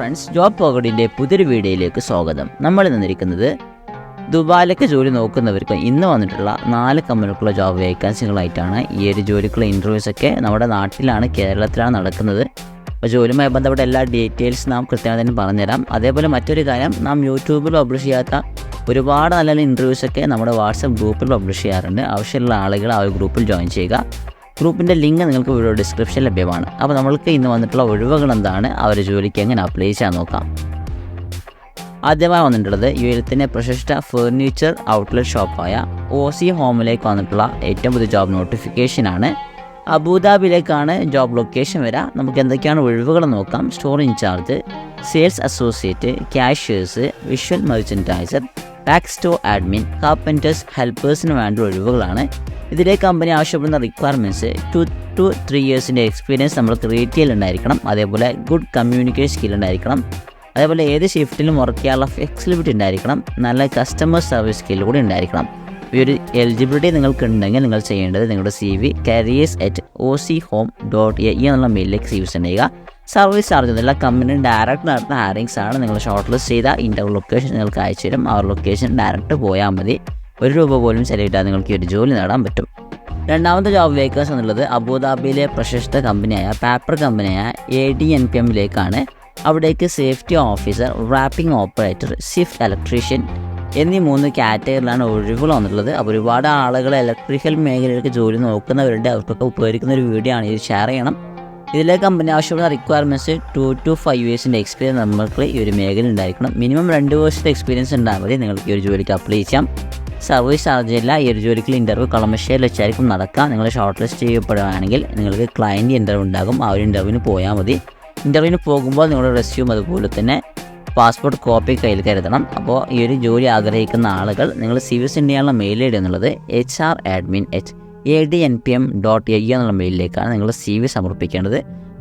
Friends, job പോക്കറ്റിൻ്റെ പുതിയൊരു വീഡിയോയിലേക്ക് സ്വാഗതം. നമ്മൾ നിന്നിരിക്കുന്നത് ദുബായിലേക്ക് ജോലി നോക്കുന്നവർക്ക് ഇന്ന് വന്നിട്ടുള്ള 4 കമ്പനികൾക്കുള്ള ജോബ് വേക്കൻസികളായിട്ടാണ്. ഈ ഒരു ജോലിക്കുള്ള ഇൻ്റർവ്യൂസൊക്കെ നമ്മുടെ നാട്ടിലാണ്, കേരളത്തിലാണ് നടക്കുന്നത്. അപ്പോൾ ജോലിയുമായി ബന്ധപ്പെട്ട എല്ലാ ഡീറ്റെയിൽസ് നാം കൃത്യമായി തന്നെ പറഞ്ഞുതരാം. അതേപോലെ മറ്റൊരു കാര്യം, നാം യൂട്യൂബിൽ പബ്ലിഷ് ചെയ്യാത്ത ഒരുപാട് നല്ല നല്ല ഇൻ്റർവ്യൂസൊക്കെ നമ്മുടെ വാട്സപ്പ് ഗ്രൂപ്പിൽ പബ്ലിഷ് ചെയ്യാറുണ്ട്. ആവശ്യമുള്ള ആളുകൾ ആ ഒരു ഗ്രൂപ്പിൽ ജോയിൻ ചെയ്യുക. ഗ്രൂപ്പിൻ്റെ ലിങ്ക് നിങ്ങൾക്ക് വീഡിയോ ഡിസ്ക്രിപ്ഷനിൽ ലഭ്യമാണ്. അപ്പോൾ നമ്മൾക്ക് ഇന്ന് വന്നിട്ടുള്ള ഒഴിവുകൾ എന്താണ്, അവർ ജോലിക്ക് എങ്ങനെ അപ്ലൈ ചെയ്യാൻ നോക്കാം. ആദ്യമായി വന്നിട്ടുള്ളത് യുഎയിലെ പ്രശസ്ത ഫർണിച്ചർ ഔട്ട്ലെറ്റ് ഷോപ്പായ OC ഹോമിലേക്ക് വന്നിട്ടുള്ള ഏറ്റവും പുതിയ ജോബ് നോട്ടിഫിക്കേഷനാണ്. അബുദാബിയിലേക്കാണ് ജോബ് ലൊക്കേഷൻ വരിക. നമുക്ക് എന്തൊക്കെയാണ് ഒഴിവുകൾ നോക്കാം. Store incharge, sales associate, cashiers, visual merchandiser, pack store admin, carpenters, ഹെൽപ്പേഴ്സിന് വേണ്ട ഒഴിവുകളാണ്. ഇതിലെ കമ്പനി ആവശ്യപ്പെടുന്ന റിക്വയർമെൻറ്റ്സ് 2 to 3 ഇയേഴ്സിൻ്റെ എക്സ്പീരിയൻസ് നമ്മൾക്ക് റീറ്റെയിൽ ഉണ്ടായിരിക്കണം. അതേപോലെ ഗുഡ് കമ്മ്യൂണിക്കേഷൻ സ്കിൽ ഉണ്ടായിരിക്കണം. അതേപോലെ ഏത് ഷിഫ്റ്റിലും വർക്ക് ചെയ്യാനുള്ള ഫ്ലെക്സിബിലിറ്റി ഉണ്ടായിരിക്കണം. നല്ല കസ്റ്റമർ സർവീസ് സ്കിൽ കൂടി ഉണ്ടായിരിക്കണം. ഈ ഒരു എലിജിബിലിറ്റി നിങ്ങൾക്ക് ഉണ്ടെങ്കിൽ നിങ്ങൾ ചെയ്യേണ്ടത് നിങ്ങളുടെ CV careers@ochome.ae എന്നുള്ള മെയിലിലേക്ക് CV സെൻഡ് ചെയ്യുക. സർവീസ് ചാർജ് ഒന്നുമില്ല. കമ്പനി ഡയറക്റ്റ് നടത്തുന്ന ഹയറിങ്സ് ആണ്. നിങ്ങൾ ഷോർട്ട് ലിസ്റ്റ് ചെയ്ത ഇൻ്റർവ്യൂ ലൊക്കേഷൻ നിങ്ങൾക്ക് അയച്ചു തരും. ആ ലൊക്കേഷൻ ഡയറക്റ്റ് പോയാൽ മതി. 1 രൂപ പോലും ചെലവിട്ടാൽ നിങ്ങൾക്ക് ഈ ഒരു ജോലി നേടാൻ പറ്റും. രണ്ടാമത്തെ ജോബ് വേക്കൻസ് എന്നുള്ളത് അബുദാബിയിലെ പ്രശസ്ത കമ്പനിയായ പേപ്പർ കമ്പനിയായ ADNPMലേക്കാണ്. അവിടേക്ക് safety officer, wrapping operator, shift electrician എന്നീ 3 കാറ്റഗറിയിലാണ് ഒഴിവുകൾ വന്നിട്ടുള്ളത്. അപ്പോൾ ഒരുപാട് ആളുകൾ ഇലക്ട്രിക്കൽ മേഖലയിലേക്ക് ജോലി നോക്കുന്നവരുണ്ട്. അവർക്കൊക്കെ ഉപകരിക്കുന്ന ഒരു വീഡിയോ ആണ്, ഇത് ഷെയർ ചെയ്യണം. ഇതിലെ കമ്പനി ആവശ്യമുള്ള റിക്വയർമെൻറ്റ്സ് 2 to 5 ഇയേഴ്സിൻ്റെ എക്സ്പീരിയൻസ് നമുക്ക് ഈ ഒരു മേഖല ഉണ്ടായിരിക്കണം. മിനിമം 2 വർഷത്തെ എക്സ്പീരിയൻസ് ഉണ്ടായാൽ മതി നിങ്ങൾക്ക് ഈ ഒരു ജോലിക്ക് അപ്ലൈ ചെയ്യാം. സർവീസ് ചാർജ് ഇല്ല. ഈ ഒരു ജോലിക്ക് ഇൻ്റർവ്യൂ കളമശ്ശേരിയിൽ വെച്ചായിരിക്കും നടക്കുക. നിങ്ങൾ ഷോർട്ട് ലിസ്റ്റ് ചെയ്യപ്പെടുകയാണെങ്കിൽ നിങ്ങൾക്ക് ക്ലയൻറ്റ് ഇൻ്റർവ്യൂ ഉണ്ടാകും. ആ ഒരു ഇൻ്റർവ്യൂവിന് പോയാൽ മതി. ഇൻ്റർവ്യൂവിന് പോകുമ്പോൾ നിങ്ങളുടെ റെസ്യൂം അതുപോലെ തന്നെ പാസ്പോർട്ട് കോപ്പി കയ്യിൽ കരുതണം. അപ്പോൾ ഈ ഒരു ജോലി ആഗ്രഹിക്കുന്ന ആളുകൾ നിങ്ങൾ CV സെൻഡ് ചെയ്യാനുള്ള മെയിൽ ID എന്നുള്ളത് HR@adnpm.ae എന്നുള്ള മെയിലിലേക്കാണ് നിങ്ങൾ CV സമർപ്പിക്കേണ്ടത്.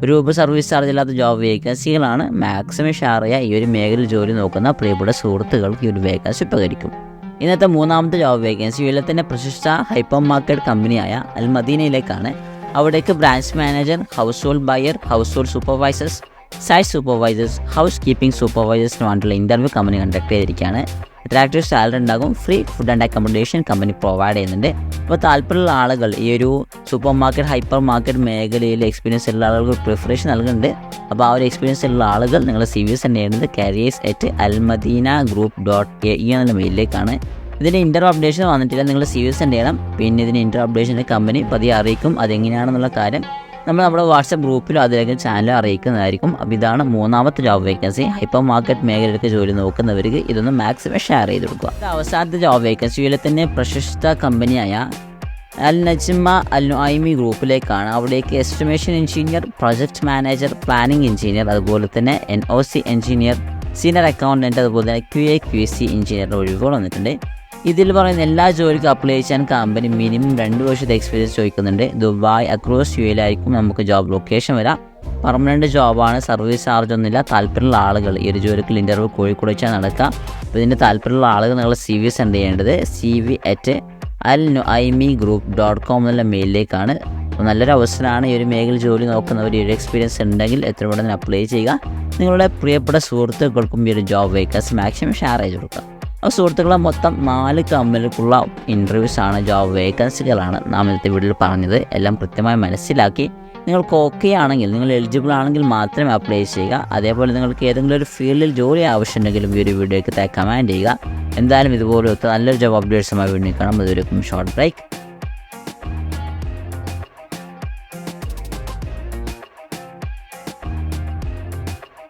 രൂപ സർവീസ് ചാർജ് ഇല്ലാത്ത ജോബ് വേക്കൻസികളാണ്. മാക്സിമം ഷെയർ ചെയ്യുക. ഈ ഒരു മേഖലയിൽ ജോലി നോക്കുന്ന പ്രിയപ്പെട്ട സുഹൃത്തുക്കൾക്ക് ഈ ഒരു വേക്കൻസി ഉപകരിക്കും. ഇന്നത്തെ മൂന്നാമത്തെ ജോബ് വേക്കൻസി യുഎയിലെ തന്നെ പ്രശസ്ത ഹൈപ്പർ മാർക്കറ്റ് കമ്പനിയായ അൽ മദീനയിലേക്കാണ്. അവിടേക്ക് branch manager, household buyer, household supervisors, site supervisors, housekeeping സൂപ്പർവൈസേഴ്സിന് വേണ്ടിയുള്ള ഇൻ്റർവ്യൂ കമ്പനി കണ്ടക്ട് ചെയ്തിരിക്കുകയാണ്. അട്രാക്റ്റീവ് സാലറി ഉണ്ടാകും. Free food and accommodation company provide ചെയ്യുന്നുണ്ട്. അപ്പോൾ താല്പര്യമുള്ള ആളുകൾ ഈ ഒരു സൂപ്പർ മാർക്കറ്റ്, ഹൈപ്പർ മാർക്കറ്റ് മേഖലയിൽ എക്സ്പീരിയൻസ് ഉള്ള ആളുകൾക്ക് പ്രിഫറേഷൻ നൽകുന്നുണ്ട്. അപ്പോൾ ആ ഒരു എക്സ്പീരിയൻസ് ഉള്ള ആളുകൾ നിങ്ങൾ CV സെൻഡ് ചെയ്യുന്നത് careers@almadinagroup.ae എന്നുള്ള മെയിലിലേക്കാണ്. ഇതിൻ്റെ ഇൻ്റർവ്യൂ അപ്ഡേഷൻ വന്നിട്ടില്ല. നിങ്ങൾ CV സെൻഡ് ചെയ്യണം. പിന്നെ ഇതിന് ഇൻ്റർവ്യൂ അപ്ഡേഷൻ്റെ കമ്പനി പതിയെ അറിയിക്കും. അതെങ്ങനെയാണെന്നുള്ള കാര്യം നമ്മൾ നമ്മുടെ വാട്സപ്പ് ഗ്രൂപ്പിലോ അതിലേക്ക് ചാനലോ അറിയിക്കുന്നതായിരിക്കും. അപ്പോൾ ഇതാണ് മൂന്നാമത്തെ ജോബ് വേക്കൻസി. ഹൈപ്പർ മാർക്കറ്റ് മേഖലയിലേക്ക് ജോലി നോക്കുന്നവർക്ക് ഇതൊന്ന് മാക്സിമം ഷെയർ ചെയ്ത് കൊടുക്കുക. അവസാനത്തെ ജോബ് വേക്കൻസിയിൽ തന്നെ പ്രശസ്ത കമ്പനിയായ അൽ നജ്മ അൽ നുഐമി ഗ്രൂപ്പിലേക്കാണ്. അവിടേക്ക് estimation engineer, project manager, planning engineer, അതുപോലെ തന്നെ NOC എഞ്ചിനീയർ, സീനിയർ അക്കൗണ്ടൻറ്റ്, അതുപോലെ തന്നെ QA/QC എഞ്ചിനീയറുടെ ഒഴിവുകൾ വന്നിട്ടുണ്ട്. ഇതിൽ പറയുന്ന എല്ലാ ജോലിക്കും അപ്ലൈ ചെയ്യാൻ കമ്പനി മിനിമം 2 വർഷത്തെ എക്സ്പീരിയൻസ് ചോദിക്കുന്നുണ്ട്. ദുബായ് അക്രോസ് UAയിലായിരിക്കും നമുക്ക് ജോബ് ലൊക്കേഷൻ വരാം. പെർമനൻറ്റ് ജോബാണ്. സർവീസ് ചാർജ് ഒന്നുമില്ല. താല്പര്യമുള്ള ആളുകൾ ഈ ഒരു ജോലിക്ക് ഇൻ്റർവ്യൂ കോഴിക്കോട് വെച്ചാൽ നടക്കുക. അപ്പോൾ ഇതിൻ്റെ താല്പര്യമുള്ള ആളുകൾ നിങ്ങൾ CV സെൻഡ് ചെയ്യേണ്ടത് CV@alnuaimigroup.com എന്നുള്ള മെയിലിലേക്കാണ്. അപ്പോൾ നല്ലൊരു അവസരമാണ്. ഈ ഒരു മേഖല ജോലി നോക്കുന്നവർ ഈ ഒരു എക്സ്പീരിയൻസ് ഉണ്ടെങ്കിൽ എത്രയും പെട്ടെന്ന് അപ്ലൈ ചെയ്യുക. നിങ്ങളുടെ പ്രിയപ്പെട്ട സുഹൃത്തുക്കൾക്കും ഈ ഒരു ജോബ് വേക്കൻസി മാക്സിമം ഷെയർ ചെയ്ത് കൊടുക്കുക. അപ്പോൾ സുഹൃത്തുക്കളെ, മൊത്തം 4 കമ്പനികൾക്കുള്ള ഇൻ്റർവ്യൂസാണ്, ജോബ് വേക്കൻസികളാണ് നാം ഇന്നത്തെ വീഡിയോയിൽ പറഞ്ഞത്. എല്ലാം കൃത്യമായി മനസ്സിലാക്കി നിങ്ങൾക്ക് ഓക്കെ ആണെങ്കിൽ, നിങ്ങൾ എലിജിബിൾ ആണെങ്കിൽ മാത്രമേ അപ്ലൈ ചെയ്യുക. അതേപോലെ നിങ്ങൾക്ക് ഏതെങ്കിലും ഒരു ഫീൽഡിൽ ജോലി ആവശ്യമുണ്ടെങ്കിലും ഈ ഒരു വീഡിയോയ്ക്ക് കമൻറ്റ് ചെയ്യുക. എന്തായാലും ഇതുപോലത്തെ നല്ലൊരു ജോബ് അപ്ഡേറ്റ്സുമായി വീണ്ടും കാണാം. അതുവരെയും ഷോർട്ട് ബ്രേക്ക്.